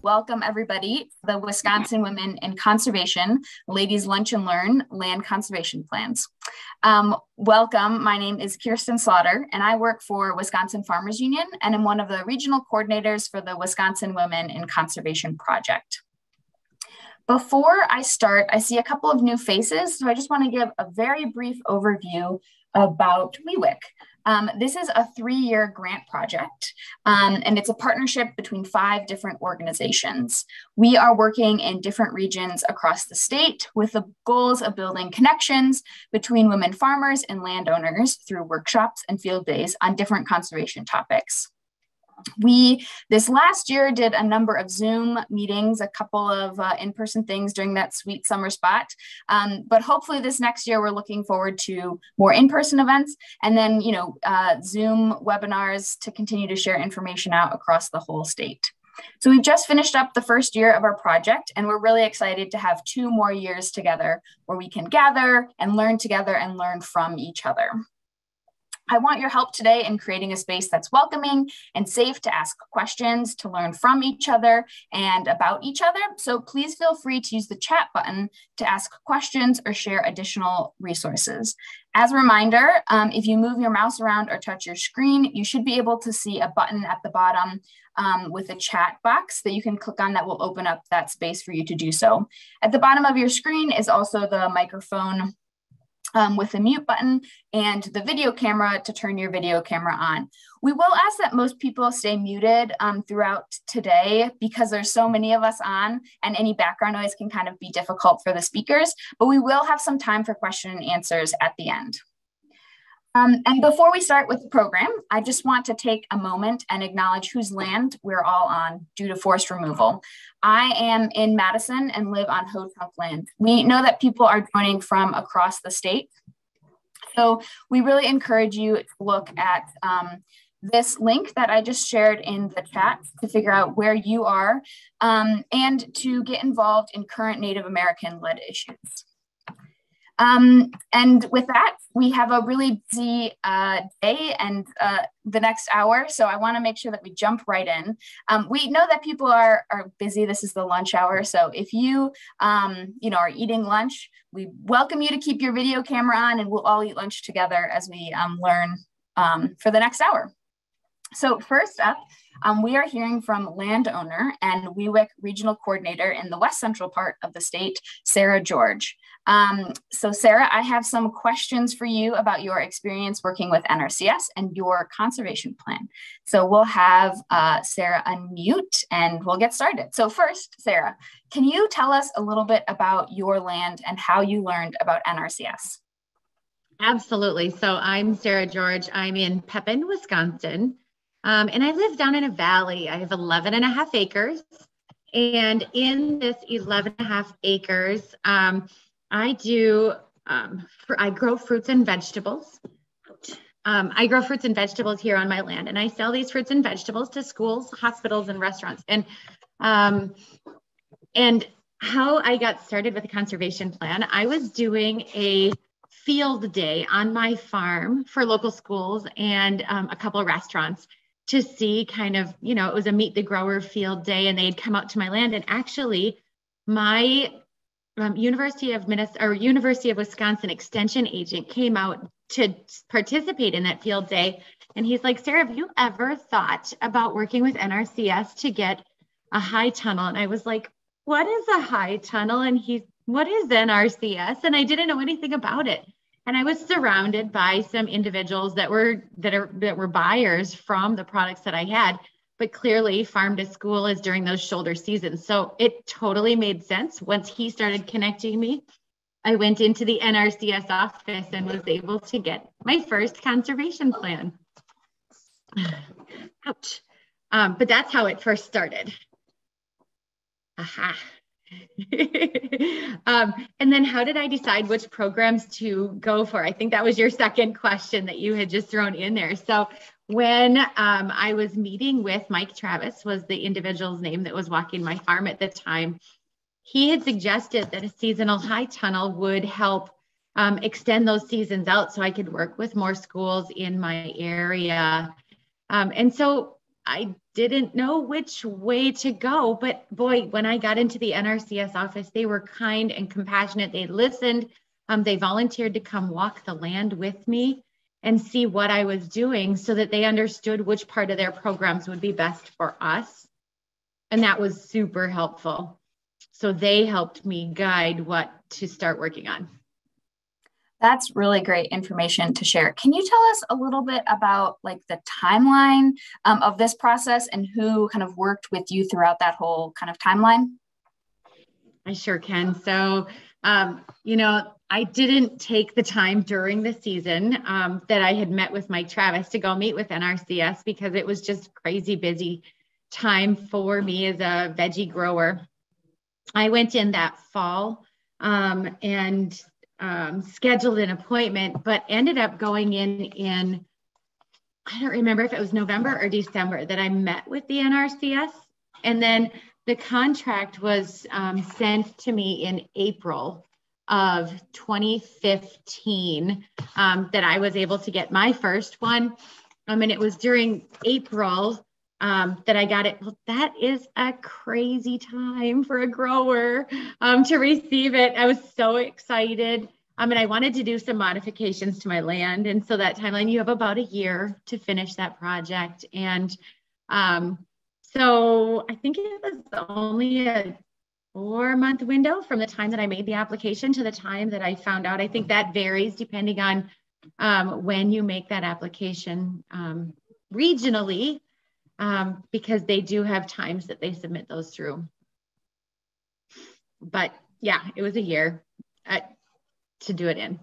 welcome everybody to the Wisconsin Women in Conservation Ladies Lunch and Learn Land Conservation Plans. Welcome, my name is Kirsten Slaughter and I work for Wisconsin Farmers Union and I'm one of the regional coordinators for the Wisconsin Women in Conservation Project. Before I start, I see a couple of new faces, so I just want to give a very brief overview about WeWiC. This is a 3-year grant project, and it's a partnership between 5 different organizations. We are working in different regions across the state with the goals of building connections between women farmers and landowners through workshops and field days on different conservation topics. We, this last year, did a number of Zoom meetings, a couple of in-person things during that sweet summer spot. But hopefully this next year, we're looking forward to more in-person events and then, Zoom webinars to continue to share information out across the whole state. So we've just finished up the first year of our project, and we're really excited to have 2 more years together where we can gather and learn together and learn from each other. I want your help today in creating a space that's welcoming and safe to ask questions, to learn from each other and about each other. So please feel free to use the chat button to ask questions or share additional resources. As a reminder, if you move your mouse around or touch your screen, you should be able to see a button at the bottom with a chat box that you can click on that will open up that space for you to do so. At the bottom of your screen is also the microphone with the mute button and the video camera to turn your video camera on. We will ask that most people stay muted throughout today because there's so many of us on and any background noise can kind of be difficult for the speakers, but we will have some time for question and answers at the end. And before we start with the program, I just want to take a moment and acknowledge whose land we're all on due to forest removal. I am in Madison and live on Ho-Chunk land. We know that people are joining from across the state. So we really encourage you to look at this link that I just shared in the chat to figure out where you are and to get involved in current Native American-led issues. And with that, we have a really busy day and the next hour. So I want to make sure that we jump right in. We know that people are busy. This is the lunch hour. So if you, are eating lunch, we welcome you to keep your video camera on and we'll all eat lunch together as we learn for the next hour. So first up, we are hearing from landowner and WeWiC regional coordinator in the west central part of the state, Sarah George. So Sarah, I have some questions for you about your experience working with NRCS and your conservation plan. So we'll have Sarah unmute and we'll get started. So first, Sarah, can you tell us a little bit about your land and how you learned about NRCS? Absolutely. So I'm Sarah George. I'm in Pepin, Wisconsin. And I live down in a valley. I have 11.5 acres. And in this 11.5 acres, I grow fruits and vegetables. I grow fruits and vegetables here on my land, and I sell these fruits and vegetables to schools, hospitals, and restaurants. And how I got started with a conservation plan, I was doing a field day on my farm for local schools and a couple of restaurants to see kind of, it was a meet the grower field day, and they'd come out to my land. And actually, my University of Wisconsin extension agent came out to participate in that field day. And he's like, Sarah, have you ever thought about working with NRCS to get a high tunnel? And I was like, what is a high tunnel? And what is NRCS? And I didn't know anything about it. And I was surrounded by some individuals that were buyers from the products that I had, but clearly farm to school is during those shoulder seasons. So it totally made sense. Once he started connecting me, I went into the NRCS office and was able to get my first conservation plan. Ouch. But that's how it first started. Aha. And then how did I decide which programs to go for? I think that was your second question that you had just thrown in there. So when I was meeting with Mike Travis, was the individual's name that was walking my farm at the time, he had suggested that a seasonal high tunnel would help extend those seasons out so I could work with more schools in my area. And so I didn't know which way to go. But boy, when I got into the NRCS office, they were kind and compassionate. They listened. They volunteered to come walk the land with me and see what I was doing so that they understood which part of their programs would be best for us. And that was super helpful. So they helped me guide what to start working on. That's really great information to share. Can you tell us a little bit about like the timeline of this process and who kind of worked with you throughout that whole kind of timeline? I sure can. So, I didn't take the time during the season that I had met with Mike Travis to go meet with NRCS because it was just crazy busy time for me as a veggie grower. I went in that fall and scheduled an appointment, but ended up going in, I don't remember if it was November or December that I met with the NRCS. And then the contract was sent to me in April of 2015 that I was able to get my first one. And it was during April that I got it. Well, that is a crazy time for a grower to receive it. I was so excited. And I wanted to do some modifications to my land. And so that timeline, you have about a year to finish that project. And so I think it was only a 4-month window from the time that I made the application to the time that I found out. I think that varies depending on when you make that application regionally, because they do have times that they submit those through. But yeah, it was a year to do it in.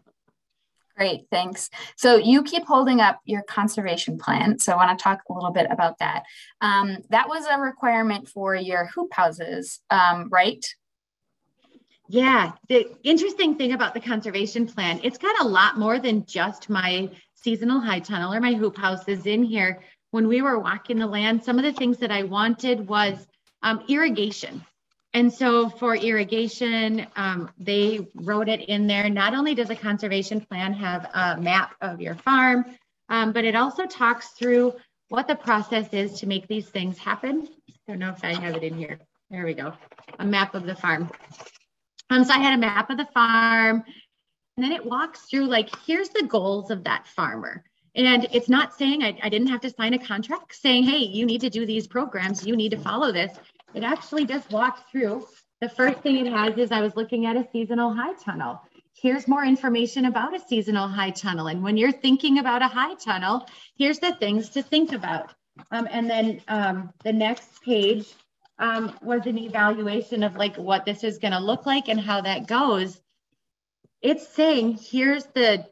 Great, thanks. So you keep holding up your conservation plan. So I want to talk a little bit about that. That was a requirement for your hoop houses, right? Yeah, the interesting thing about the conservation plan, it's got a lot more than just my seasonal high tunnel or my hoop houses in here. When we were walking the land, some of the things that I wanted was irrigation. And so for irrigation, they wrote it in there. Not only does a conservation plan have a map of your farm, but it also talks through what the process is to make these things happen. I don't know if I have it in here. There we go. A map of the farm. So I had a map of the farm, and then it walks through like, here's the goals of that farmer. And it's not saying I didn't have to sign a contract saying, hey, you need to do these programs. You need to follow this. It actually just walks through. The first thing it has is I was looking at a seasonal high tunnel. Here's more information about a seasonal high tunnel. And when you're thinking about a high tunnel, here's the things to think about. And then the next page was an evaluation of like what this is going to look like and how that goes. It's saying here's the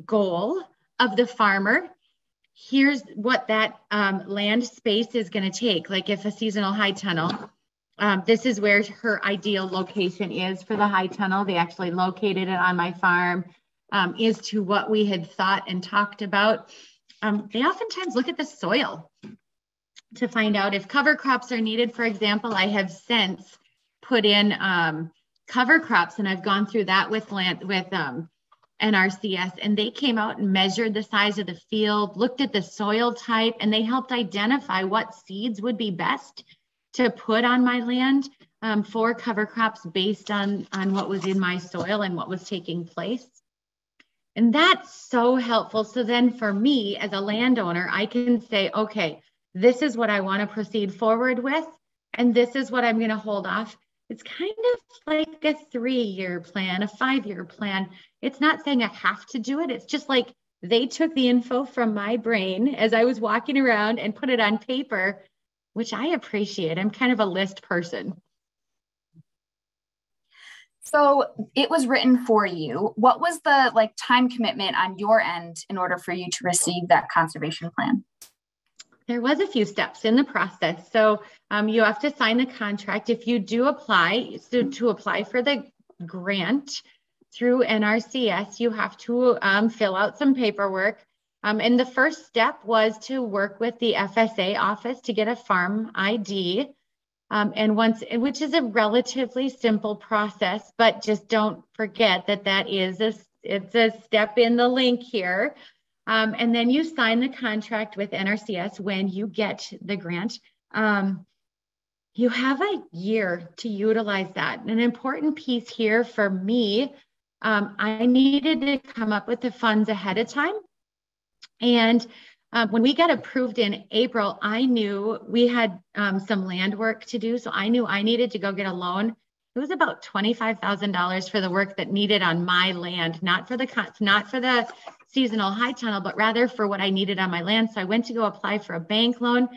goal of the farmer. Here's what that land space is going to take. Like if a seasonal high tunnel, this is where her ideal location is for the high tunnel. They actually located it on my farm, is to what we had thought and talked about. They oftentimes look at the soil to find out if cover crops are needed. For example, I have since put in cover crops, and I've gone through that with NRCS, and they came out and measured the size of the field, looked at the soil type, and they helped identify what seeds would be best to put on my land for cover crops based on what was in my soil and what was taking place. And that's so helpful. So then for me as a landowner, I can say, okay, this is what I want to proceed forward with, and this is what I'm going to hold off. It's kind of like a 3-year plan, a 5-year plan. It's not saying I have to do it. It's just like they took the info from my brain as I was walking around and put it on paper, which I appreciate. I'm kind of a list person. So it was written for you. What was the time commitment on your end in order for you to receive that conservation plan? There was a few steps in the process. So you have to sign the contract. If you do apply, so to apply for the grant through NRCS, you have to fill out some paperwork. And the first step was to work with the FSA office to get a farm ID. Which is a relatively simple process, but just don't forget that it's a step in the link here. And then you sign the contract with NRCS when you get the grant. You have a year to utilize that. An important piece here for me, I needed to come up with the funds ahead of time. And when we got approved in April, I knew we had some land work to do. So I knew I needed to go get a loan. It was about $25,000 for the work that needed on my land, not for the seasonal high tunnel, but rather for what I needed on my land. So I went to go apply for a bank loan,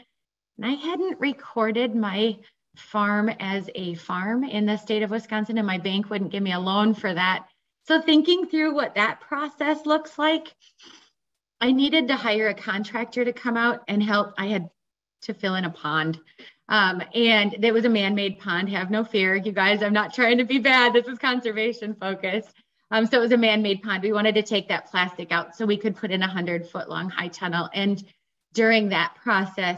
and I hadn't recorded my farm as a farm in the state of Wisconsin, and my bank wouldn't give me a loan for that. So thinking through what that process looks like, I needed to hire a contractor to come out and help. I had to fill in a pond. And there was a man-made pond. Have no fear, you guys. I'm not trying to be bad. This is conservation focused. So it was a man-made pond. We wanted to take that plastic out so we could put in a 100-foot-long high tunnel. And during that process,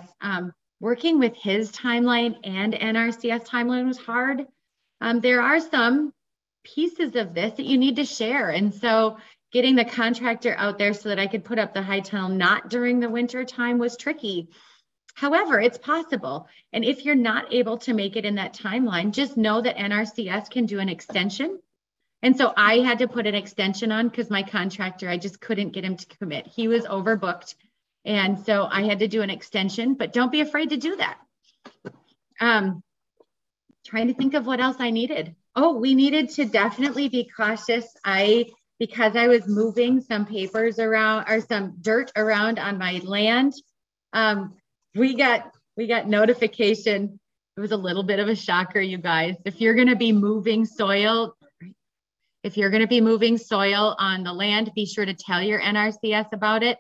working with his timeline and NRCS timeline was hard. There are some pieces of this that you need to share. And so getting the contractor out there so that I could put up the high tunnel not during the winter time was tricky. However, it's possible. And if you're not able to make it in that timeline, just know that NRCS can do an extension. And so I had to put an extension on because my contractor, I just couldn't get him to commit. He was overbooked. And so I had to do an extension, but don't be afraid to do that. Trying to think of what else I needed. Oh, we needed to definitely be cautious. Because I was moving some papers around or some dirt around on my land, we got notification. It was a little bit of a shocker, you guys. If you're going to be moving soil on the land, be sure to tell your NRCS about it,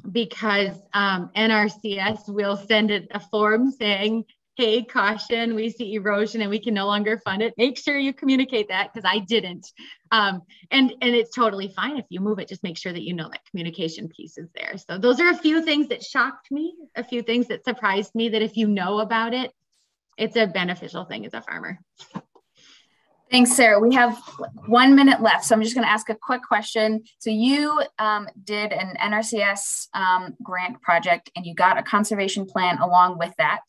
because NRCS will send a form saying, hey, caution, we see erosion and we can no longer fund it. Make sure you communicate that, because I didn't. And it's totally fine if you move it. Just make sure that you know that communication piece is there. So those are a few things that shocked me, a few things that surprised me, that if you know about it, it's a beneficial thing as a farmer. Thanks, Sarah. We have 1 minute left, so I'm just going to ask a quick question. So you did an NRCS grant project, and you got a conservation plan along with that.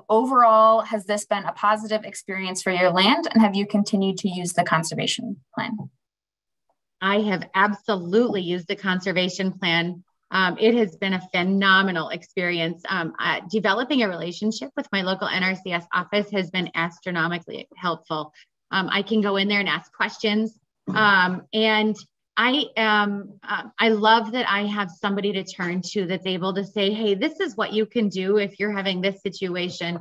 Overall, has this been a positive experience for your land, and have you continued to use the conservation plan? I have absolutely used the conservation plan. It has been a phenomenal experience. Developing a relationship with my local NRCS office has been astronomically helpful. I can go in there and ask questions, and I love that I have somebody to turn to that's able to say, hey, this is what you can do if you're having this situation.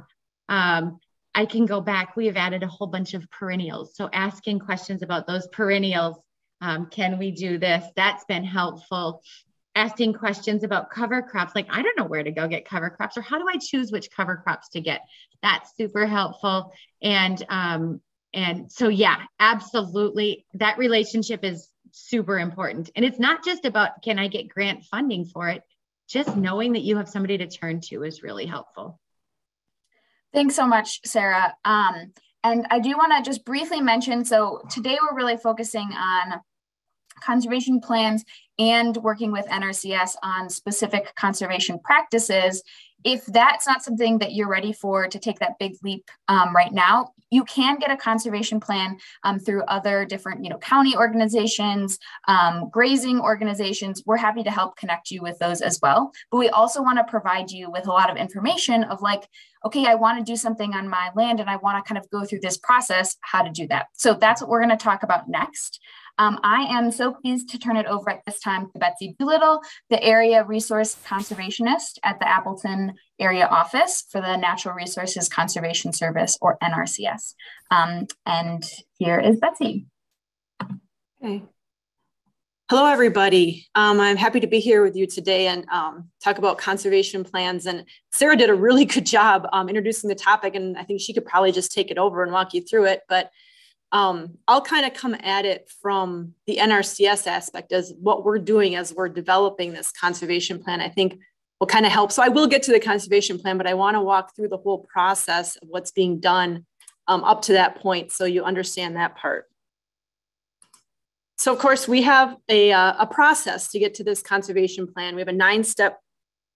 I can go back. We have added a whole bunch of perennials. So asking questions about those perennials, can we do this? That's been helpful. Asking questions about cover crops, like I don't know where to go get cover crops, or how do I choose which cover crops to get? That's super helpful. And so, yeah, absolutely. That relationship is super important. And it's not just about, can I get grant funding for it? Just knowing that you have somebody to turn to is really helpful. Thanks so much, Sarah. And I do want to just briefly mention, so today we're really focusing on conservation plans and working with NRCS on specific conservation practices. If that's not something that you're ready for to take that big leap right now, you can get a conservation plan through other different, county organizations, grazing organizations. We're happy to help connect you with those as well. But we also want to provide you with a lot of information of like, okay, I want to do something on my land and I want to kind of go through this process, how to do that. So that's what we're going to talk about next. I am so pleased to turn it over at this time to Betsy Doolittle, the Area Resource Conservationist at the Appleton Area Office for the Natural Resources Conservation Service, or NRCS. And here is Betsy. Okay. Hello, everybody. I'm happy to be here with you today and talk about conservation plans. And Sarah did a really good job introducing the topic, and I think she could probably just take it over and walk you through it. But I'll kind of come at it from the NRCS aspect as what we're doing as we're developing this conservation plan, I think will kind of help. So I will get to the conservation plan, but I want to walk through the whole process of what's being done up to that point so you understand that part. So of course we have a process to get to this conservation plan. We have a 9-step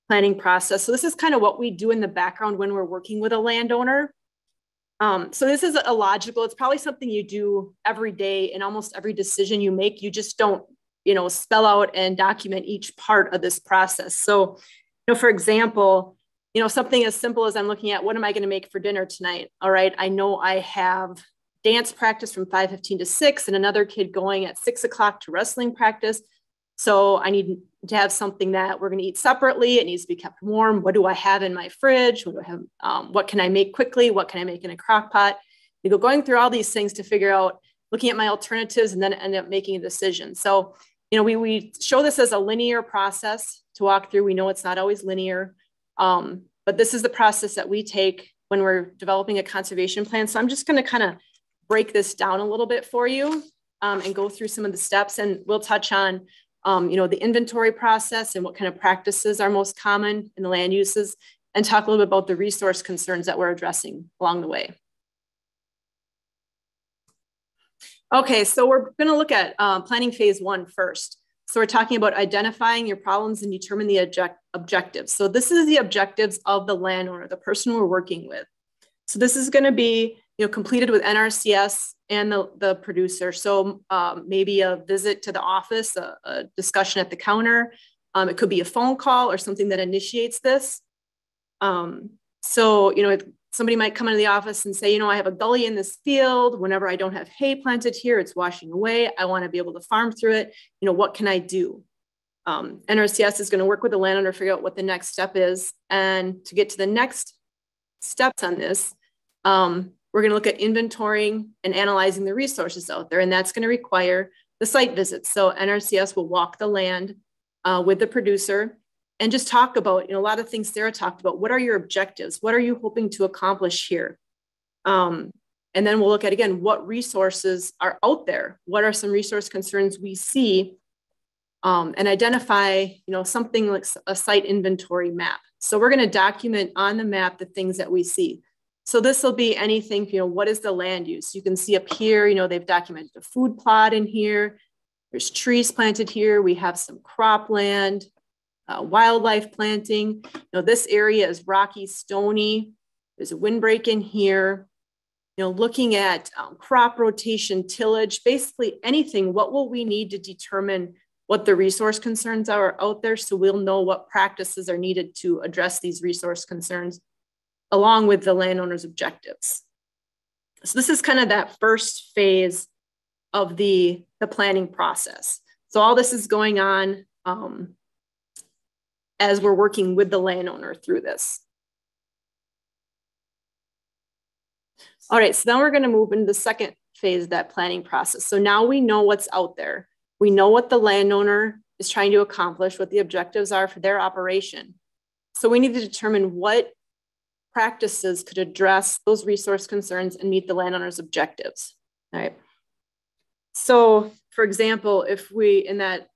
planning process. So this is kind of what we do in the background when we're working with a landowner. So this is illogical. It's probably something you do every day in almost every decision you make. You just don't, spell out and document each part of this process. So, for example, something as simple as I'm looking at, what am I going to make for dinner tonight? All right. I know I have dance practice from 5:15 to 6 and another kid going at 6 o'clock to wrestling practice. So I need to have something that we're going to eat separately. It needs to be kept warm. What do I have in my fridge? What do I have? What can I make quickly? What can I make in a crock pot? You go going through all these things to figure out, looking at my alternatives, and then end up making a decision. So, we show this as a linear process to walk through. We know it's not always linear, but this is the process that we take when we're developing a conservation plan. So I'm just going to kind of break this down a little bit for you and go through some of the steps, and we'll touch on the inventory process and what kind of practices are most common in the land uses, and talk a little bit about the resource concerns that we're addressing along the way. Okay, so we're going to look at planning phase 1 first. So we're talking about identifying your problems and determine the objectives. So this is the objectives of the landowner, the person we're working with. So this is going to be completed with NRCS and the producer. So maybe a visit to the office, a discussion at the counter. It could be a phone call or something that initiates this. Somebody might come into the office and say, I have a gully in this field. Whenever I don't have hay planted here, it's washing away. I want to be able to farm through it. What can I do? NRCS is going to work with the landowner to figure out what the next step is. And to get to the next steps on this, we're going to look at inventorying and analyzing the resources out there. And that's going to require the site visits. So NRCS will walk the land with the producer and just talk about, a lot of things Sarah talked about. What are your objectives? What are you hoping to accomplish here? And then we'll look at, again, what resources are out there? What are some resource concerns we see? And identify, something like a site inventory map. So we're going to document on the map the things that we see. So this will be anything, what is the land use? You can see up here, they've documented a food plot in here. There's trees planted here. We have some cropland, wildlife planting. This area is rocky, stony. There's a windbreak in here. Looking at crop rotation, tillage, basically anything. What will we need to determine what the resource concerns are out there, so we'll know what practices are needed to address these resource concerns along with the landowner's objectives. So this is kind of that first phase of the planning process. So all this is going on as we're working with the landowner through this. All right, so then we're going to move into the second phase of that planning process. So now we know what's out there. We know what the landowner is trying to accomplish, what the objectives are for their operation. So we need to determine what practices could address those resource concerns and meet the landowner's objectives. All right. So for example, if we, in that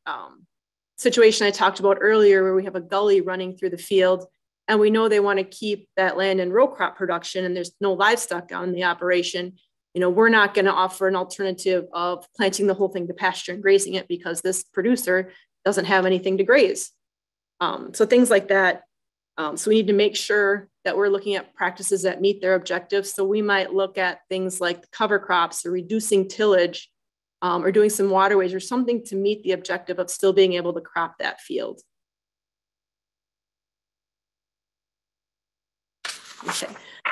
situation I talked about earlier, where we have a gully running through the field, and we know they want to keep that land in row crop production and there's no livestock on the operation, we're not going to offer an alternative of planting the whole thing to pasture and grazing it because this producer doesn't have anything to graze. So things like that. So we need to make sure that we're looking at practices that meet their objectives. So we might look at things like cover crops or reducing tillage or doing some waterways or something to meet the objective of still being able to crop that field. Okay,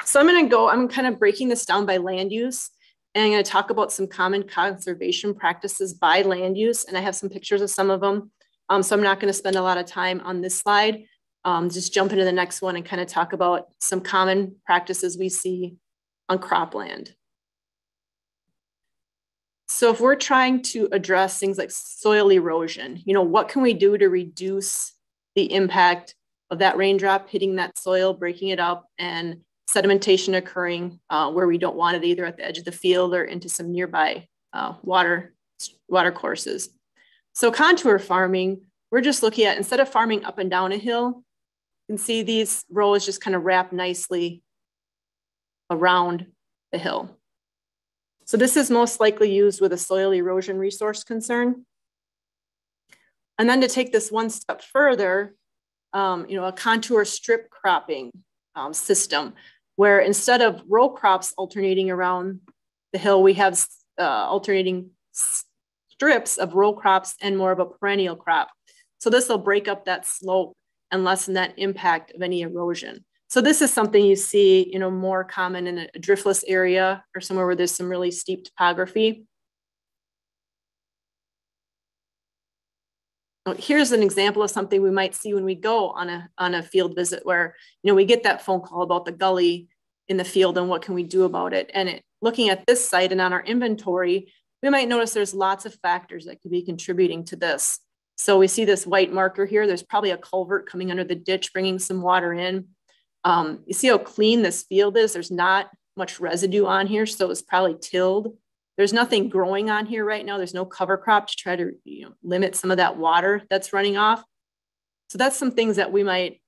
so I'm kind of breaking this down by land use, and I'm going to talk about some common conservation practices by land use, and I have some pictures of some of them. So I'm not going to spend a lot of time on this slide. Just jump into the next one and kind of talk about some common practices we see on cropland. So if we're trying to address things like soil erosion, what can we do to reduce the impact of that raindrop hitting that soil, breaking it up, and sedimentation occurring where we don't want it, either at the edge of the field or into some nearby water courses. So contour farming, we're just looking at, instead of farming up and down a hill, you can see these rows just kind of wrap nicely around the hill. So this is most likely used with a soil erosion resource concern. And then to take this one step further, a contour strip cropping system, where instead of row crops alternating around the hill, we have alternating strips of row crops and more of a perennial crop. So this will break up that slope and lessen that impact of any erosion. So this is something you see, more common in a driftless area or somewhere where there's some really steep topography. Here's an example of something we might see when we go on a field visit where, we get that phone call about the gully in the field and what can we do about it. And looking at this site and on our inventory, we might notice there's lots of factors that could be contributing to this. So we see this white marker here. There's probably a culvert coming under the ditch, bringing some water in. You see how clean this field is. There's not much residue on here, so it's probably tilled. There's nothing growing on here right now. There's no cover crop to try to limit some of that water that's running off. So that's some things that we might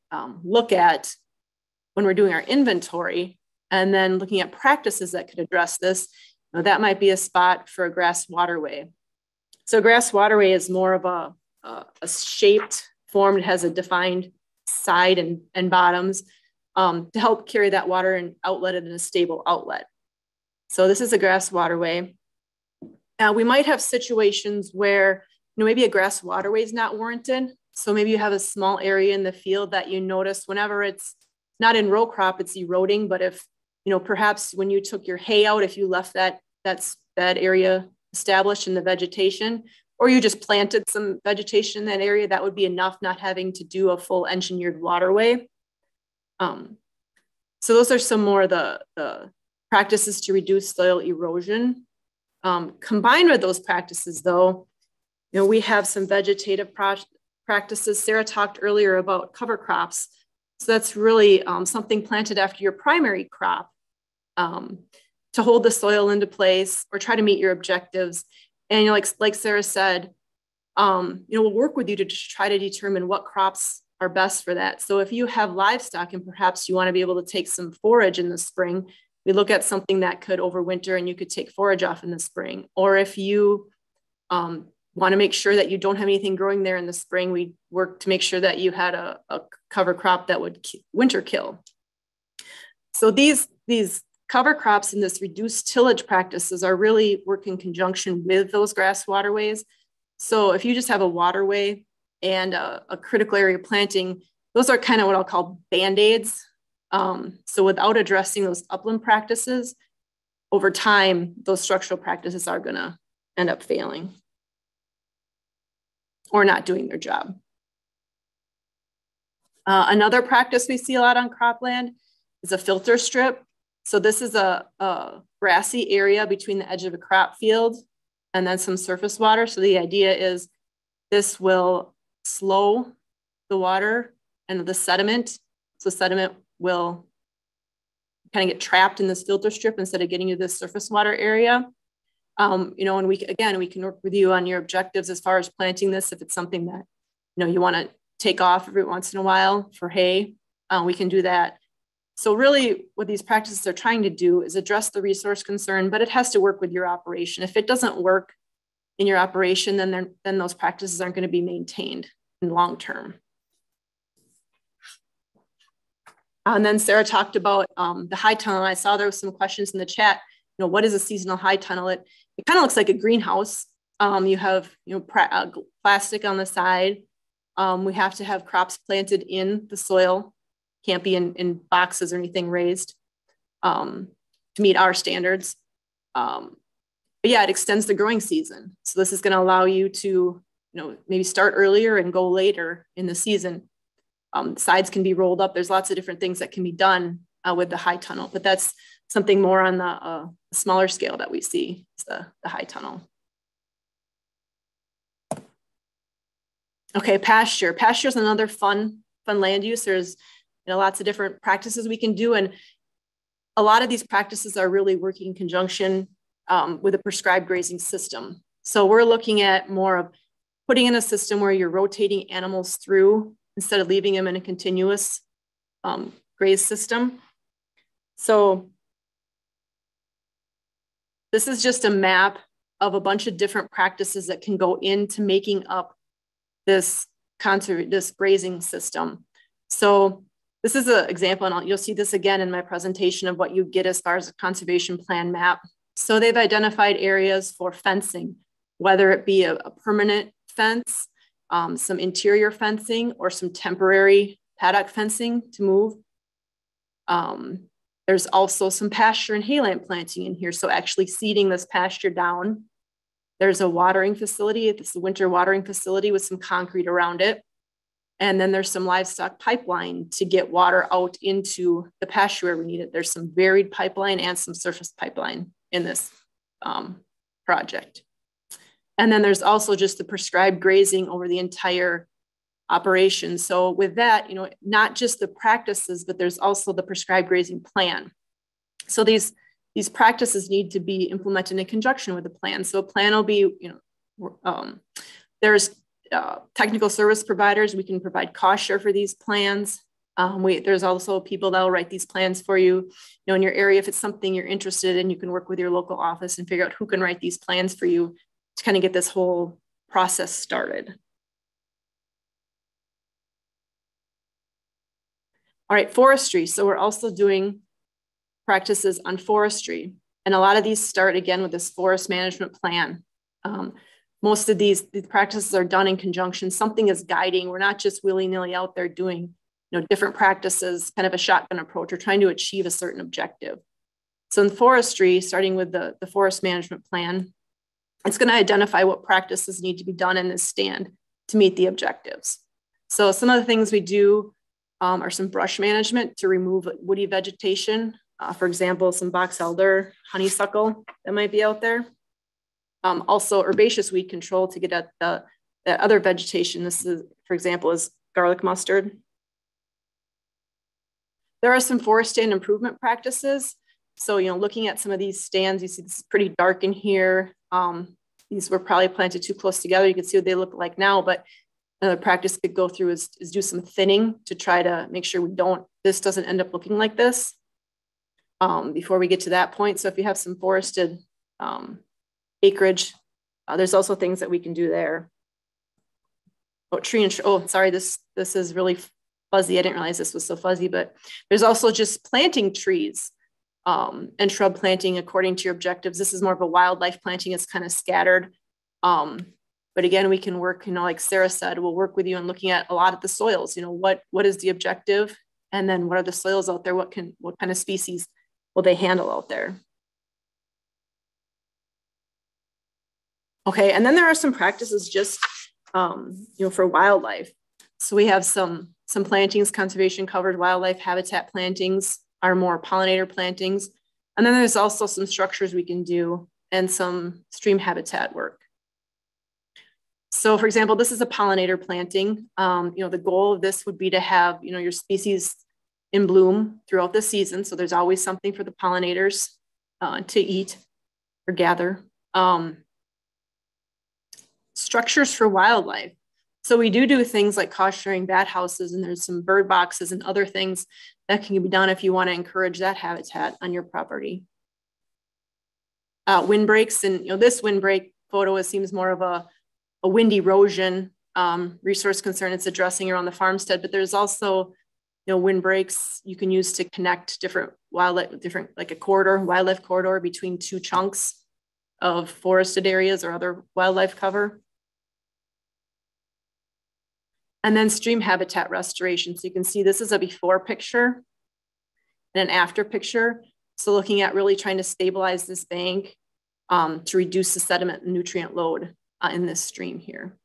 look at when we're doing our inventory, and then looking at practices that could address this. That might be a spot for a grass waterway. So a grass waterway is more of a shaped form. It has a defined side and bottoms to help carry that water and outlet it in a stable outlet. So this is a grass waterway. Now we might have situations where maybe a grass waterway is not warranted. So maybe you have a small area in the field that you notice whenever it's not in row crop, it's eroding. But if, perhaps when you took your hay out, if you left that area established in the vegetation, or you just planted some vegetation in that area, that would be enough, not having to do a full engineered waterway. So those are some more of the practices to reduce soil erosion. Combined with those practices though, we have some vegetative practices. Sarah talked earlier about cover crops. So that's really something planted after your primary crop to hold the soil into place or try to meet your objectives. And like Sarah said, we'll work with you to try to determine what crops are best for that. So if you have livestock and perhaps you want to be able to take some forage in the spring, we look at something that could overwinter and you could take forage off in the spring. Or if you want to make sure that you don't have anything growing there in the spring, we work to make sure that you had a cover crop that would winter kill. So these cover crops and this reduced tillage practices are really work in conjunction with those grass waterways. So if you just have a waterway and a critical area planting, those are kind of what I'll call Band-Aids. So without addressing those upland practices, over time, those structural practices are gonna end up failing or not doing their job. Another practice we see a lot on cropland is a filter strip. So this is a grassy area between the edge of a crop field and then some surface water. So the idea is this will slow the water and the sediment. So sediment will kind of get trapped in this filter strip instead of getting to this surface water area. And we can work with you on your objectives as far as planting this. If it's something that, you want to take off every once in a while for hay, we can do that. So really what these practices are trying to do is address the resource concern, but it has to work with your operation. If it doesn't work in your operation, then those practices aren't going to be maintained in long term. And then Sarah talked about the high tunnel. I saw there was some questions in the chat. What is a seasonal high tunnel? It kind of looks like a greenhouse. You have plastic on the side. We have to have crops planted in the soil. Can't be in boxes or anything raised to meet our standards. But yeah, it extends the growing season. So this is going to allow you to, maybe start earlier and go later in the season. Sides can be rolled up. There's lots of different things that can be done with the high tunnel, but that's something more on the smaller scale that we see is the high tunnel. Okay, pasture. Pasture is another fun land use. There's lots of different practices we can do, and a lot of these practices are really working in conjunction with a prescribed grazing system. So we're looking at more of putting in a system where you're rotating animals through instead of leaving them in a continuous graze system. So this is just a map of a bunch of different practices that can go into making up this grazing system. So this is an example, and you'll see this again in my presentation of what you get as far as a conservation plan map. So they've identified areas for fencing, whether it be a permanent fence, some interior fencing, or some temporary paddock fencing to move. There's also some pasture and hayland planting in here. So actually seeding this pasture down. There's a watering facility. This is a winter watering facility with some concrete around it. And then there's some livestock pipeline to get water out into the pasture where we need it. There's some varied pipeline and some surface pipeline in this project. And then there's also just the prescribed grazing over the entire operation. So with that, you know, not just the practices, but there's also the prescribed grazing plan. So these practices need to be implemented in conjunction with the plan. So a plan will be, you know, there's technical service providers. We can provide cost share for these plans. There's also people that will write these plans for you. You know, in your area, if it's something you're interested in, you can work with your local office and figure out who can write these plans for you to kind of get this whole process started. All right, forestry. So we're also doing practices on forestry. And a lot of these start again with this forest management plan. Most of these practices are done in conjunction. Something is guiding. We're not just willy-nilly out there doing, you know, different practices, kind of a shotgun approach. We're trying to achieve a certain objective. So in forestry, starting with the forest management plan, it's going to identify what practices need to be done in this stand to meet the objectives. So some of the things we do are some brush management to remove woody vegetation. For example, some box elder, honeysuckle that might be out there. Also herbaceous weed control to get at the other vegetation. This is, for example, is garlic mustard. There are some forest stand improvement practices. So, you know, looking at some of these stands, you see this is pretty dark in here. These were probably planted too close together. You can see what they look like now, but another practice could go through is do some thinning to try to make sure this doesn't end up looking like this before we get to that point. So if you have some forested acreage, there's also things that we can do there. Sorry, this is really fuzzy. I didn't realize this was so fuzzy, but there's also just planting trees and shrub planting according to your objectives. This is more of a wildlife planting. It's kind of scattered. But again, we can work, you know, like Sarah said, we'll work with you on looking at a lot of the soils, you know, what is the objective? And then what are the soils out there? What kind of species will they handle out there? Okay, and then there are some practices just, you know, for wildlife. So we have some plantings, conservation covered wildlife habitat plantings, are more pollinator plantings. And then there's also some structures we can do and some stream habitat work. So for example, this is a pollinator planting. You know, the goal of this would be to have, you know, your species in bloom throughout the season. So there's always something for the pollinators to eat or gather. Structures for wildlife. So we do things like cost sharing bat houses, and there's some bird boxes and other things that can be done if you want to encourage that habitat on your property. Windbreaks, and you know, this windbreak photo seems more of a wind erosion resource concern it's addressing around the farmstead, but there's also, you know, windbreaks you can use to connect different wildlife, like a wildlife corridor between two chunks of forested areas or other wildlife cover. And then stream habitat restoration. So you can see this is a before picture and an after picture. So looking at really trying to stabilize this bank to reduce the sediment and nutrient load in this stream here.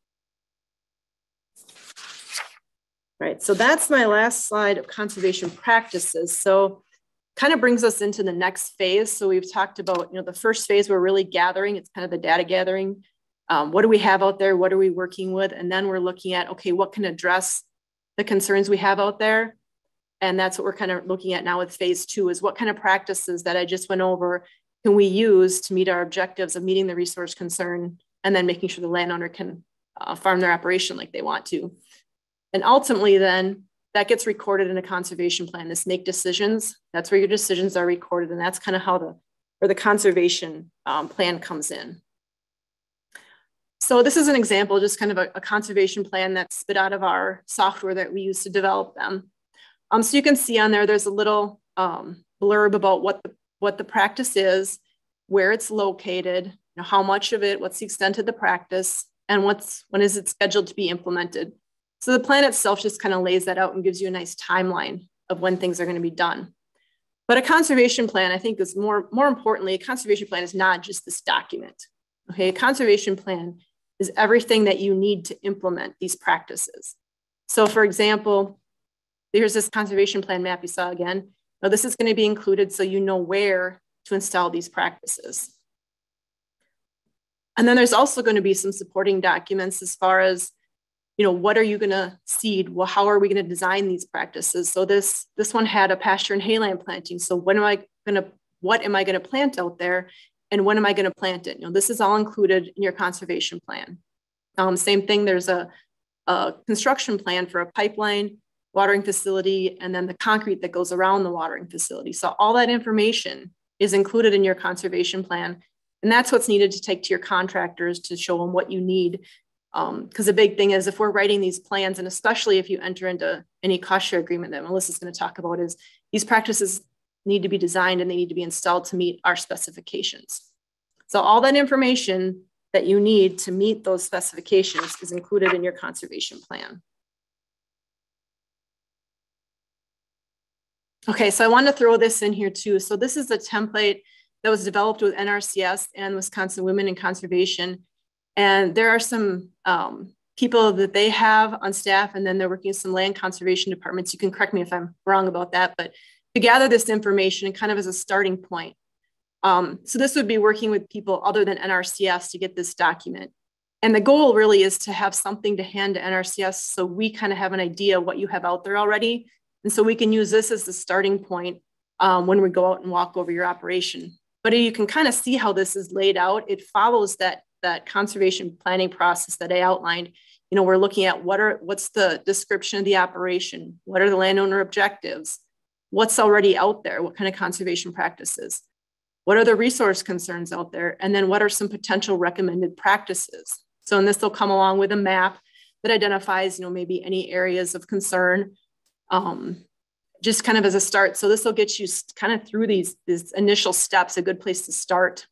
Right, so that's my last slide of conservation practices. So kind of brings us into the next phase. So we've talked about, you know, the first phase, we're really gathering, it's kind of the data gathering. What do we have out there? What are we working with? And then we're looking at, okay, what can address the concerns we have out there? And that's what we're kind of looking at now with phase 2 is what kind of practices that I just went over can we use to meet our objectives of meeting the resource concern and then making sure the landowner can farm their operation like they want to. And ultimately then that gets recorded in a conservation plan, this make decisions. That's where your decisions are recorded. And that's kind of how where the conservation plan comes in. So this is an example, just kind of a conservation plan that's spit out of our software that we use to develop them. So you can see on there, there's a little blurb about what the practice is, where it's located, how much of it, what's the extent of the practice, and when is it scheduled to be implemented. So the plan itself just kind of lays that out and gives you a nice timeline of when things are going to be done. But a conservation plan, I think, is more importantly, a conservation plan is not just this document. Okay, a conservation plan is everything that you need to implement these practices. So for example, here's this conservation plan map you saw again. Now this is going to be included so you know where to install these practices. And then there's also going to be some supporting documents as far as, what are you going to seed? Well, how are we going to design these practices? So this one had a pasture and hayland planting. So what am I going to plant out there? And when am I going to plant it? This is all included in your conservation plan. Same thing, there's a construction plan for a pipeline, watering facility, and then the concrete that goes around the watering facility. So all that information is included in your conservation plan. And that's what's needed to take to your contractors to show them what you need. Because the big thing is if we're writing these plans, and especially if you enter into any cost share agreement that Melissa's going to talk about, is these practices need to be designed and they need to be installed to meet our specifications. So all that information that you need to meet those specifications is included in your conservation plan. Okay, so I want to throw this in here too. So this is a template that was developed with NRCS and Wisconsin Women in Conservation. And there are some people that they have on staff, and then they're working with some land conservation departments. You can correct me if I'm wrong about that, but to gather this information kind of as a starting point. So this would be working with people other than NRCS to get this document. And the goal really is to have something to hand to NRCS so we kind of have an idea what you have out there already. And so we can use this as the starting point when we go out and walk over your operation. But you can kind of see how this is laid out. It follows that conservation planning process that I outlined. We're looking at what's the description of the operation? What are the landowner objectives? What's already out there? What kind of conservation practices? What are the resource concerns out there? And then what are some potential recommended practices? So, and this will come along with a map that identifies, maybe any areas of concern, just kind of as a start. So this will get you kind of through these initial steps, a good place to start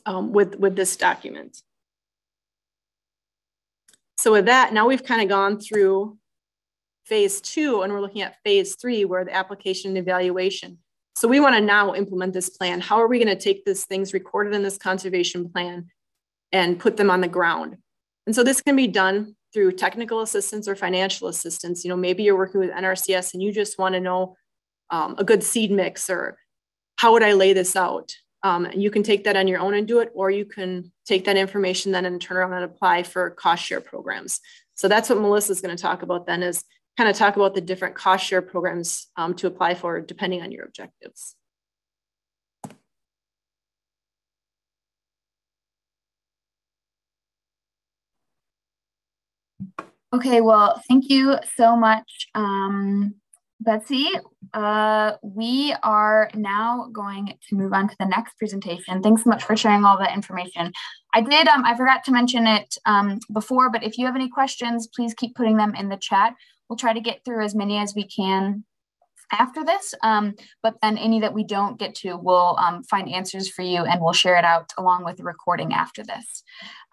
with this document. So with that, now we've kind of gone through phase 2 and we're looking at phase 3, where the application and evaluation. So we want to now implement this plan. How are we going to take these things recorded in this conservation plan and put them on the ground? And so this can be done through technical assistance or financial assistance. Maybe you're working with NRCS and you just want to know a good seed mix, or how would I lay this out? And you can take that on your own and do it, or you can take that information then and turn around and apply for cost share programs. So that's what Melissa's going to talk about then, is kind of talk about the different cost share programs to apply for depending on your objectives. Okay, well, thank you so much, Betsy. We are now going to move on to the next presentation. Thanks so much for sharing all that information. I forgot to mention it before, but if you have any questions, please keep putting them in the chat. We'll try to get through as many as we can after this, but then any that we don't get to, we'll find answers for you and we'll share it out along with the recording after this.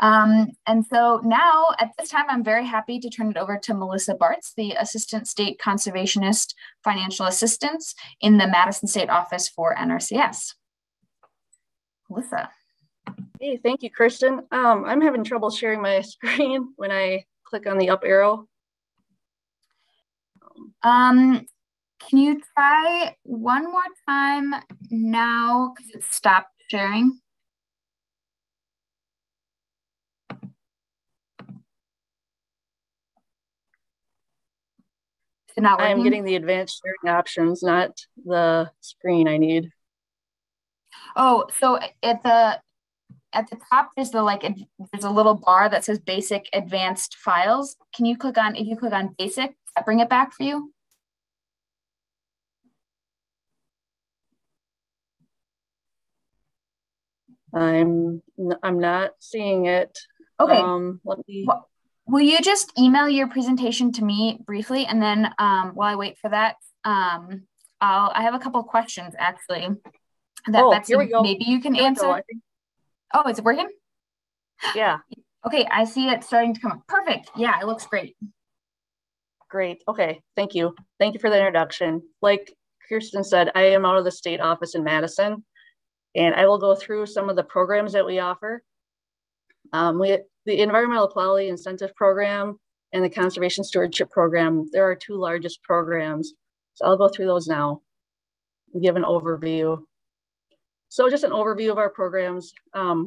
And so now at this time, I'm very happy to turn it over to Melissa Bartz, the Assistant State Conservationist Financial Assistance in the Madison State Office for NRCS. Melissa. Hey, thank you, Kristen. I'm having trouble sharing my screen when I click on the up arrow. Can you try one more time now because it stopped sharing? Is it not working? I'm getting the advanced sharing options, not the screen I need. Oh, so at the top, there's there's a little bar that says basic advanced files. Can you click on, if you click on basic, does that bring it back for you? I'm not seeing it. Okay. Let me. Will you just email your presentation to me briefly, and then while I wait for that, I have a couple questions actually that Betsy, Here we go. maybe you can answer. I think. Oh, is it working? Yeah. Okay, I see it starting to come up. Perfect. Yeah, it looks great. Great. Okay, thank you. Thank you for the introduction. Like Kirsten said, I am out of the state office in Madison, and I will go through some of the programs that we offer. The Environmental Quality Incentive Program and the Conservation Stewardship Program, there are two largest programs. So I'll go through those now and give an overview. So just an overview of our programs.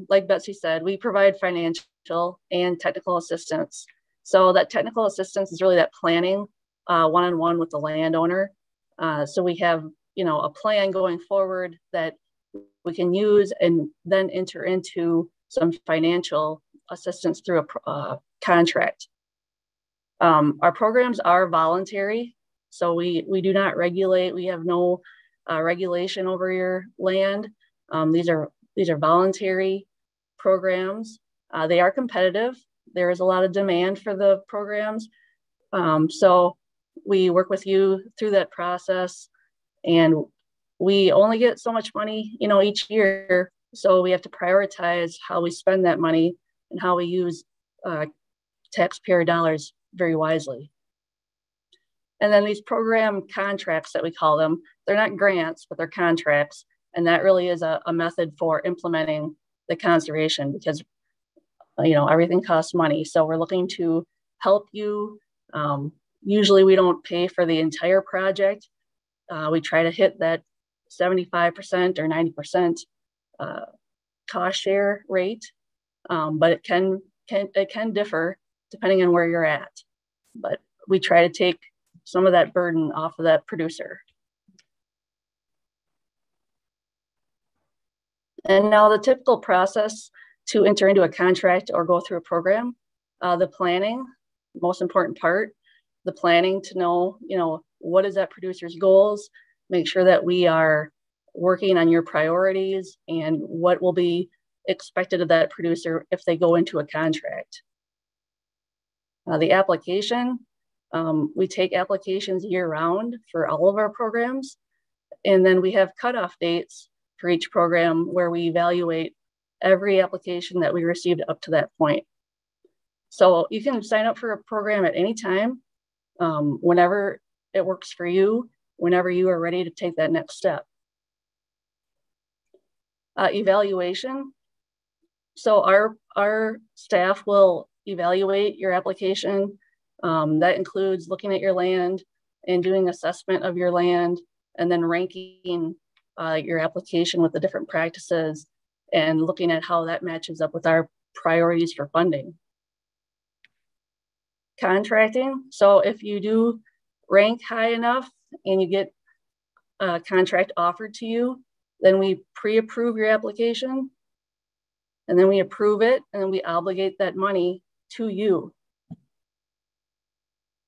Like Betsy said, we provide financial and technical assistance. So that technical assistance is really that planning one-on-one with the landowner. So we have, a plan going forward that we can use and then enter into some financial assistance through a contract. Our programs are voluntary, so we do not regulate. We have no regulation over your land. These are voluntary programs. They are competitive. There is a lot of demand for the programs. So we work with you through that process, and we only get so much money, each year. So we have to prioritize how we spend that money and how we use taxpayer dollars very wisely. And then these program contracts that we call them, they're not grants, but they're contracts. And that really is a method for implementing the conservation, because, everything costs money. So we're looking to help you. Usually we don't pay for the entire project. We try to hit that 75% or 90% cost share rate, but it can differ depending on where you're at. But we try to take some of that burden off of that producer. And now the typical process to enter into a contract or go through a program, the planning, most important part, the planning to know, what is that producer's goals, make sure that we are working on your priorities and what will be expected of that producer if they go into a contract. The application, we take applications year round for all of our programs. And then we have cutoff dates for each program where we evaluate every application that we received up to that point. So you can sign up for a program at any time, whenever it works for you, whenever you are ready to take that next step. Evaluation. So our staff will evaluate your application. That includes looking at your land and doing assessment of your land, and then ranking your application with the different practices and looking at how that matches up with our priorities for funding. Contracting. So if you do rank high enough and you get a contract offered to you, then we pre-approve your application, and then we approve it, and then we obligate that money to you.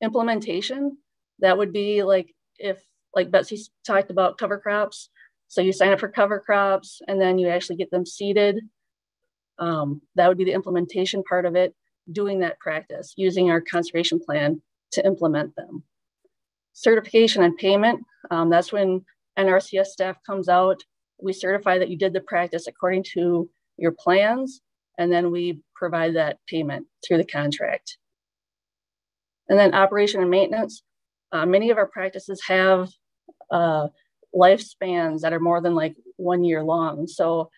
Implementation, that would be like Betsy talked about cover crops. So you sign up for cover crops and then you actually get them seeded. That would be the implementation part of it, doing that practice, using our conservation plan to implement them. Certification and payment, that's when NRCS staff comes out. We certify that you did the practice according to your plans, and then we provide that payment through the contract. And then operation and maintenance. Many of our practices have lifespans that are more than like 1 year long. So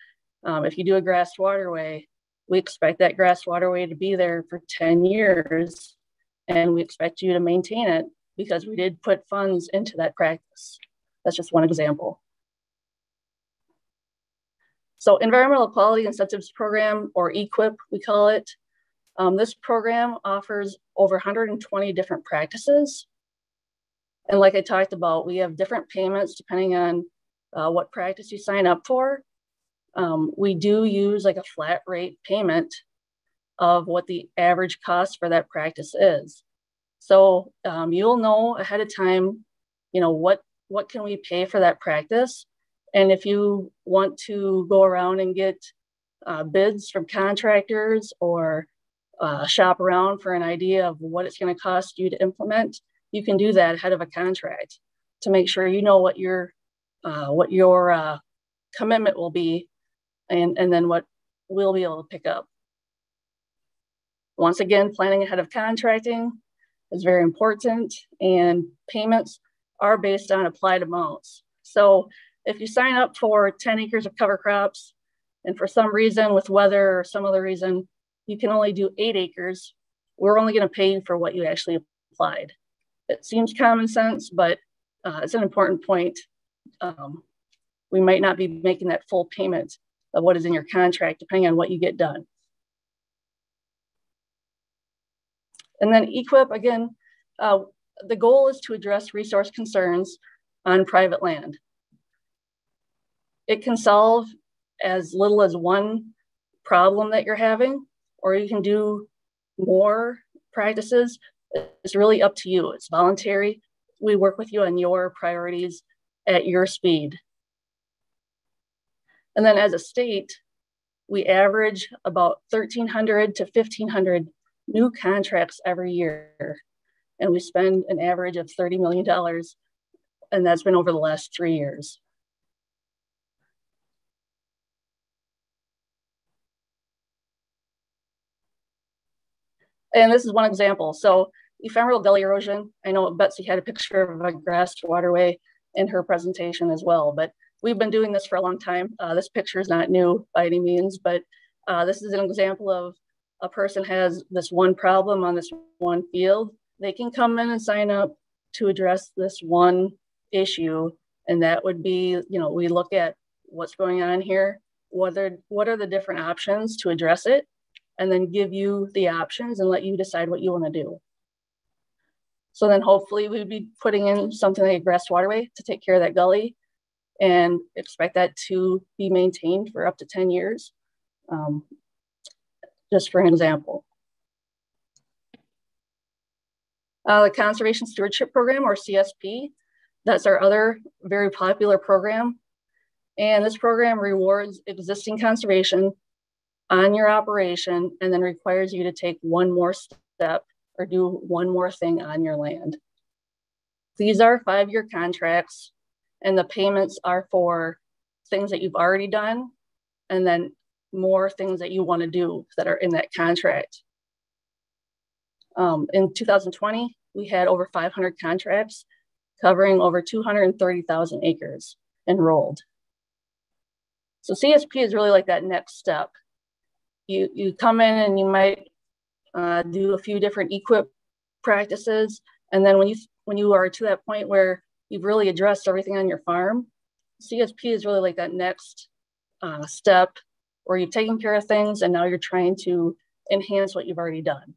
if you do a grass waterway, we expect that grass waterway to be there for 10 years, and we expect you to maintain it because we did put funds into that practice. That's just one example. So Environmental Quality Incentives Program, or EQIP, we call it. This program offers over 120 different practices. And like I talked about, we have different payments depending on what practice you sign up for. We do use like a flat rate payment of what the average cost for that practice is. So you'll know ahead of time, what can we pay for that practice? And if you want to go around and get bids from contractors or shop around for an idea of what it's going to cost you to implement, you can do that ahead of a contract to make sure you know what your commitment will be, and then what we'll be able to pick up. Once again, planning ahead of contracting is very important, and payments are based on applied amounts. So if you sign up for 10 acres of cover crops, and for some reason with weather or some other reason, you can only do 8 acres, we're only going to pay you for what you actually applied. It seems common sense, but it's an important point. We might not be making that full payment of what is in your contract, depending on what you get done. And then EQIP, again, the goal is to address resource concerns on private land. It can solve as little as one problem that you're having, or you can do more practices. It's really up to you. It's voluntary. We work with you on your priorities at your speed. And then as a state, we average about 1,300 to 1,500 new contracts every year. And we spend an average of $30 million, and that's been over the last 3 years. And this is one example. So ephemeral gully erosion, I know Betsy had a picture of a grass waterway in her presentation as well, but we've been doing this for a long time. This picture is not new by any means, but this is an example of a person has this one problem on this one field. They can come in and sign up to address this one issue. And that would be, we look at what's going on here, what are the different options to address it, and then give you the options and let you decide what you want to do. So then hopefully we'd be putting in something like a grass waterway to take care of that gully and expect that to be maintained for up to 10 years, just for an example. The Conservation Stewardship Program, or CSP, that's our other very popular program. And this program rewards existing conservation on your operation and then requires you to take one more step or do one more thing on your land. These are 5-year contracts, and the payments are for things that you've already done and then more things that you want to do that are in that contract. In 2020, we had over 500 contracts covering over 230,000 acres enrolled. So CSP is really like that next step. You come in and you might do a few different EQIP practices, and then when you are to that point where you've really addressed everything on your farm, CSP is really like that next step where you've taken care of things and now you're trying to enhance what you've already done.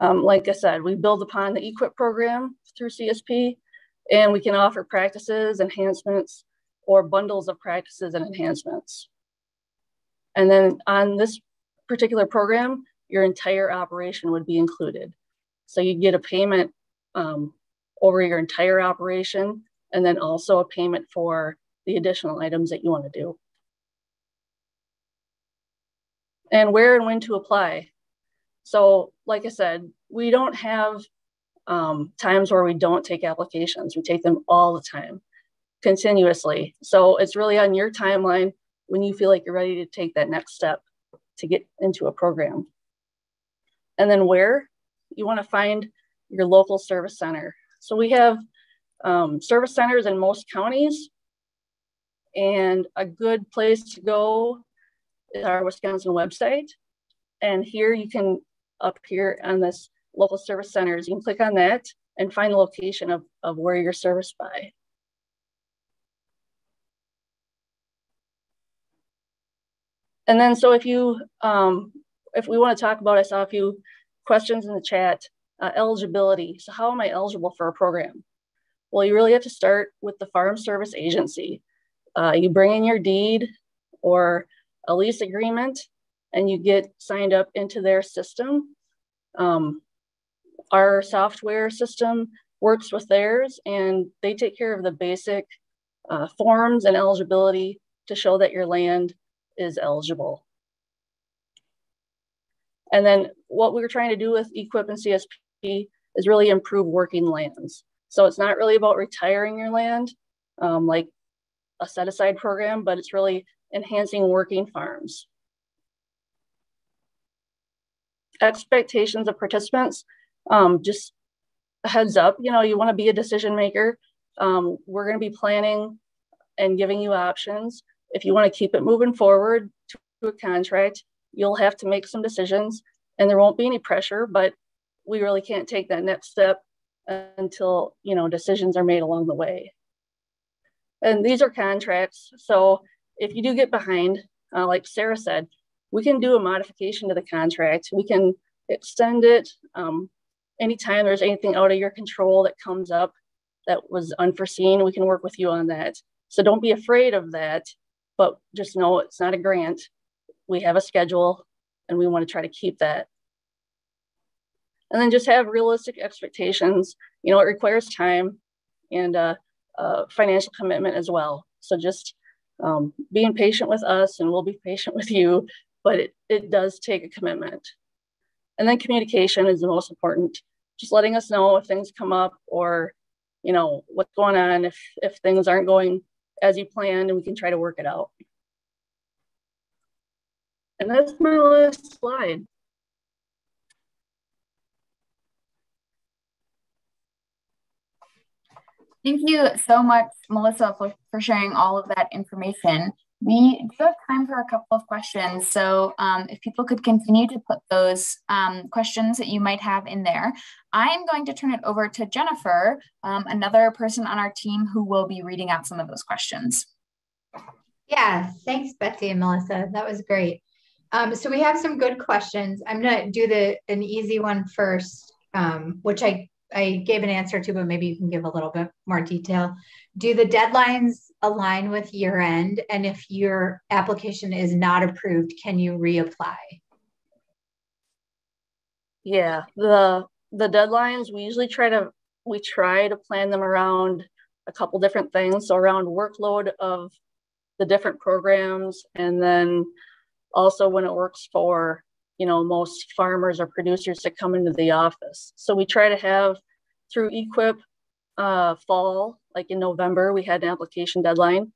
Like I said, we build upon the EQIP program through CSP, and we can offer practices, enhancements, or bundles of practices and enhancements. And then on this particular program, your entire operation would be included. So you get a payment over your entire operation, and then also a payment for the additional items that you want to do. And where and when to apply. So like I said, we don't have times where we don't take applications. We take them all the time, continuously. So it's really on your timeline when you feel like you're ready to take that next step to get into a program. And then where? You want to find your local service center. So we have service centers in most counties, and a good place to go is our Wisconsin website. And here you can, up here on this local service centers, you can click on that and find the location of where you're serviced by. And then, so if we want to talk about, I saw a few questions in the chat, eligibility. So how am I eligible for a program? Well, you really have to start with the Farm Service Agency. You bring in your deed or a lease agreement, and you get signed up into their system. Our software system works with theirs, and they take care of the basic forms and eligibility to show that your land is eligible. And then what we were trying to do with EQIP and CSP is really improve working lands. So it's not really about retiring your land like a set-aside program, but it's really enhancing working farms. Expectations of participants, just a heads up, you want to be a decision maker. We're going to be planning and giving you options. If you want to keep it moving forward to a contract, you'll have to make some decisions, and there won't be any pressure, but we really can't take that next step until, decisions are made along the way. And these are contracts. So if you do get behind, like Sarah said, we can do a modification to the contract. We can extend it anytime there's anything out of your control that comes up that was unforeseen. We can work with you on that. So don't be afraid of that, but just know it's not a grant. We have a schedule and we want to try to keep that. And then just have realistic expectations. It requires time and financial commitment as well. So just being patient with us, and we'll be patient with you, but it does take a commitment. And then communication is the most important. Just letting us know if things come up, or what's going on, if things aren't going as you planned, and we can try to work it out. And that's my last slide. Thank you so much, Melissa, for sharing all of that information. We do have time for a couple of questions. So if people could continue to put those questions that you might have in there. I'm going to turn it over to Jennifer, another person on our team who will be reading out some of those questions. Yeah, thanks, Betsy and Melissa. That was great. So we have some good questions. I'm going to do an easy one first, which I gave an answer to, but maybe you can give a little bit more detail. Do the deadlines align with year end? And if your application is not approved, can you reapply? Yeah, the deadlines, we try to plan them around a couple different things. So around workload of the different programs, and then also when it works for most farmers or producers that come into the office. So we try to have through EQIP fall, like in November, we had an application deadline.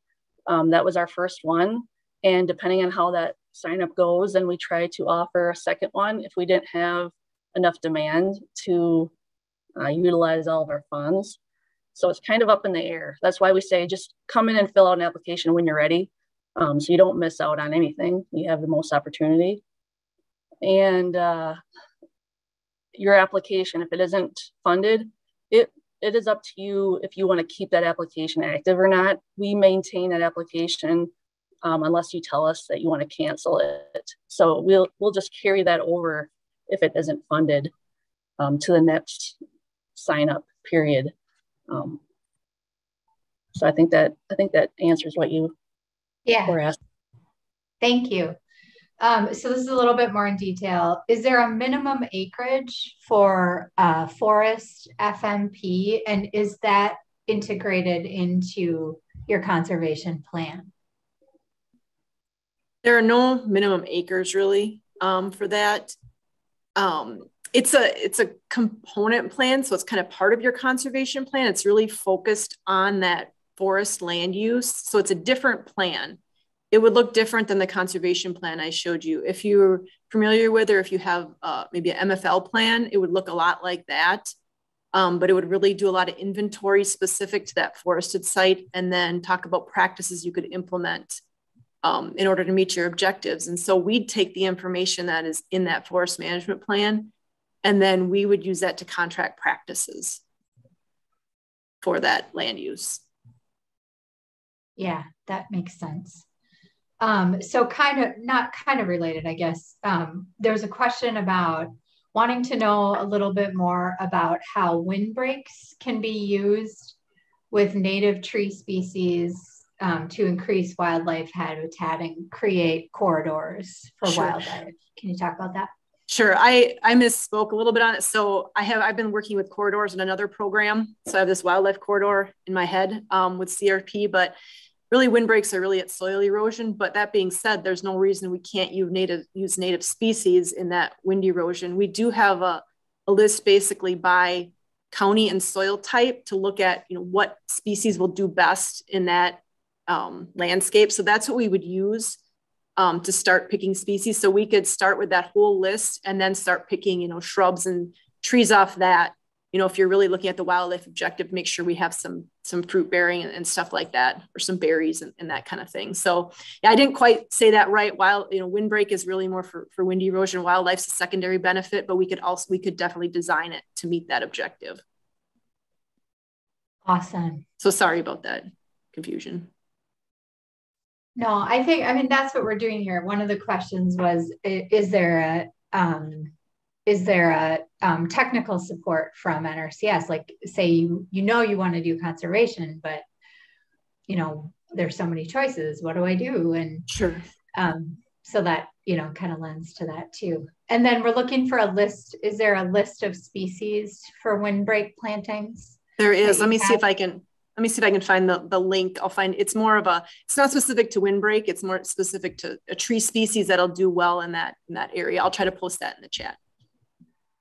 That was our first one. And depending on how that sign up goes, then we try to offer a second one if we didn't have enough demand to utilize all of our funds. So it's kind of up in the air. That's why we say just come in and fill out an application when you're ready. So you don't miss out on anything. You have the most opportunity. And your application, if it isn't funded, it is up to you if you want to keep that application active or not. We maintain that application unless you tell us that you want to cancel it. So we'll just carry that over if it isn't funded to the next sign up period. So I think that answers what you were asking. Thank you. So this is a little bit more in detail. Is there a minimum acreage for forest FMP, and is that integrated into your conservation plan? There are no minimum acres really for that. It's a component plan, so it's kind of part of your conservation plan. It's really focused on that forest land use, so it's a different plan. It would look different than the conservation plan I showed you. If you're familiar with, or if you have maybe an MFL plan, it would look a lot like that. But it would really do a lot of inventory specific to that forested site, and then talk about practices you could implement in order to meet your objectives. And so we'd take the information that is in that forest management plan, and then we would use that to contract practices for that land use. Yeah, that makes sense. So not kind of related, I guess. There's a question about wanting to know a little bit more about how windbreaks can be used with native tree species to increase wildlife habitat and create corridors for wildlife. Can you talk about that? Sure. I misspoke a little bit on it. So I've been working with corridors in another program. So I have this wildlife corridor in my head with CRP, but really windbreaks are really at soil erosion. But that being said, there's no reason we can't use native species in that wind erosion. We do have a list basically by county and soil type to look at, what species will do best in that landscape. So that's what we would use to start picking species. So we could start with that whole list and then start picking, shrubs and trees off that. If you're really looking at the wildlife objective, make sure we have some fruit bearing and stuff like that, or some berries and that kind of thing. So yeah, I didn't quite say that right. Windbreak is really more for wind erosion. Wildlife's a secondary benefit, but we could definitely design it to meet that objective. Awesome. So sorry about that confusion. No, I mean, that's what we're doing here. One of the questions was, is there a technical support from NRCS? Like, say you want to do conservation, but there's so many choices. What do I do? And sure. So that kind of lends to that too. And then we're looking for a list. Is there a list of species for windbreak plantings? There is. Let me see if I can find the link. I'll find, it's not specific to windbreak. It's more specific to a tree species that'll do well in that area. I'll try to post that in the chat.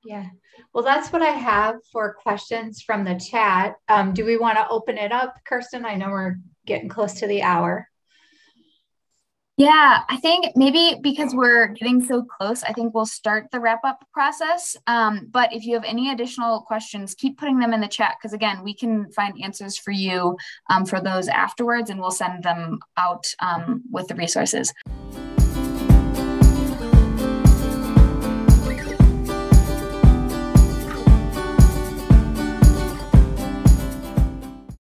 Yeah. Well, that's what I have for questions from the chat. Do we want to open it up, Kirsten? I know we're getting close to the hour. Yeah, I think maybe because we're getting so close, I think we'll start the wrap up process. But if you have any additional questions, keep putting them in the chat, because again, we can find answers for you for those afterwards, and we'll send them out with the resources.